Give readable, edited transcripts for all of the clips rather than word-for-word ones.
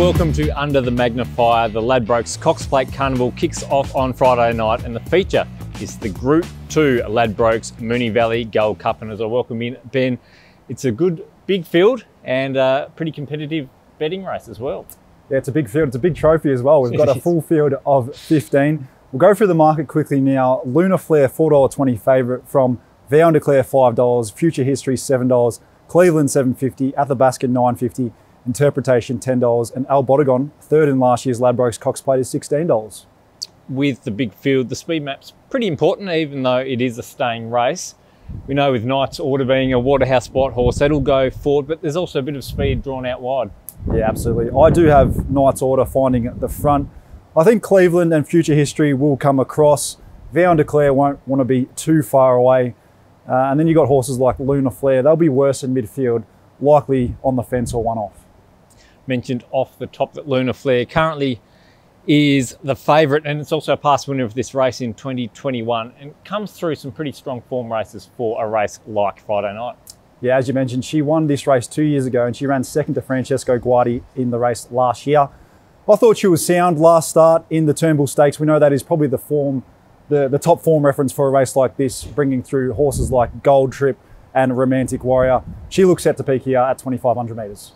Welcome to Under the Magnifier. The Ladbrokes Cox Plate Carnival kicks off on Friday night, and the feature is the Group 2 Ladbrokes Moonee Valley Gold Cup. And as I welcome in Ben, it's a good big field and a pretty competitive betting race as well. Yeah, it's a big field. It's a big trophy as well. We've got a full field of 15. We'll go through the market quickly now. Lunar Flare, $4.20 favourite from Vow and Declare, $5. Future History, $7. Cleveland, $7.50. Athabasca, $9.50. Interpretation, $10. And Al Bodegon, third in last year's Ladbrokes Cox Plate, is $16. With the big field, the speed map's pretty important, even though it is a staying race. We know with Knight's Order being a Waterhouse spot horse, that'll go forward, but there's also a bit of speed drawn out wide. Yeah, absolutely. I do have Knight's Order finding at the front. I think Cleveland and Future History will come across. Vow and Declare won't want to be too far away. And then you've got horses like Lunar Flare. They'll be worse in midfield, likely on the fence or one off. Mentioned off the top that Lunar Flare currently is the favourite, and it's also a past winner of this race in 2021 and comes through some pretty strong form races for a race like Friday night. Yeah, as you mentioned, she won this race 2 years ago and she ran second to Francesco Guardi in the race last year. I thought she was sound last start in the Turnbull Stakes. We know that is probably the form, the top form reference for a race like this, bringing through horses like Gold Trip and Romantic Warrior. She looks set to peak here at 2,500 metres.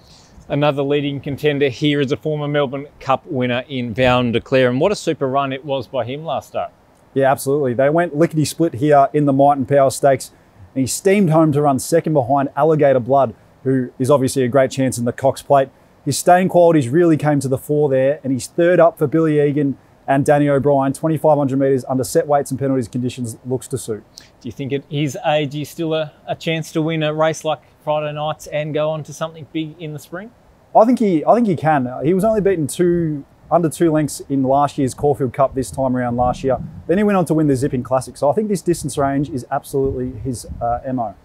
Another leading contender here is a former Melbourne Cup winner in Vow and Declare, and what a super run it was by him last start. Yeah, absolutely. They went lickety-split here in the Might and Power Stakes, and he steamed home to run second behind Alligator Blood, who is obviously a great chance in the Cox Plate. His staying qualities really came to the fore there, and he's third up for Billy Egan and Danny O'Brien. 2,500 metres under set weights and penalties conditions looks to suit. Do you think at his age he's still a chance to win a race like Friday nights and go on to something big in the spring? I think he can. He was only beaten under 2 lengths in last year's Caulfield Cup this time around last year. Then he went on to win the Zipping Classic. So I think this distance range is absolutely his MO.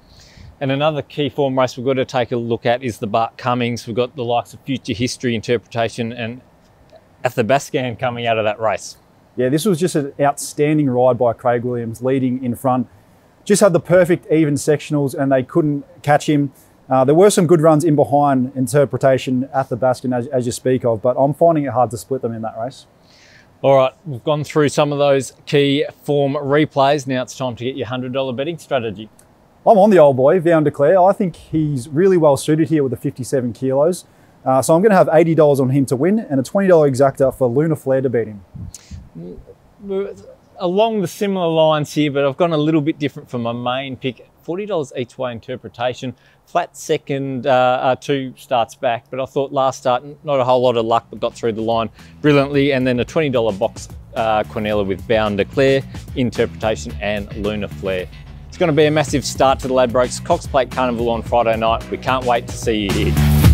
And another key form race we've got to take a look at is the Bart Cummings. We've got the likes of Future History, Interpretation and Athabasca coming out of that race. Yeah, this was just an outstanding ride by Craig Williams, leading in front. Just had the perfect even sectionals and they couldn't catch him. There were some good runs in behind Interpretation, Athabasca, as you speak of, but I'm finding it hard to split them in that race. All right, we've gone through some of those key form replays. Now it's time to get your $100 betting strategy. I'm on the old boy, Vow and Declare. I think he's really well suited here with the 57 kilos. So I'm going to have $80 on him to win and a $20 exacta for Lunar Flare to beat him. Along the similar lines here, but I've gone a little bit different from my main pick. $40 each way Interpretation. Flat second, 2 starts back, but I thought last start, not a whole lot of luck, but got through the line brilliantly. And then a $20 box Quinella with Vow and Declare, Interpretation and Lunar Flare. It's going to be a massive start to the Ladbrokes Cox Plate Carnival on Friday night. We can't wait to see you here.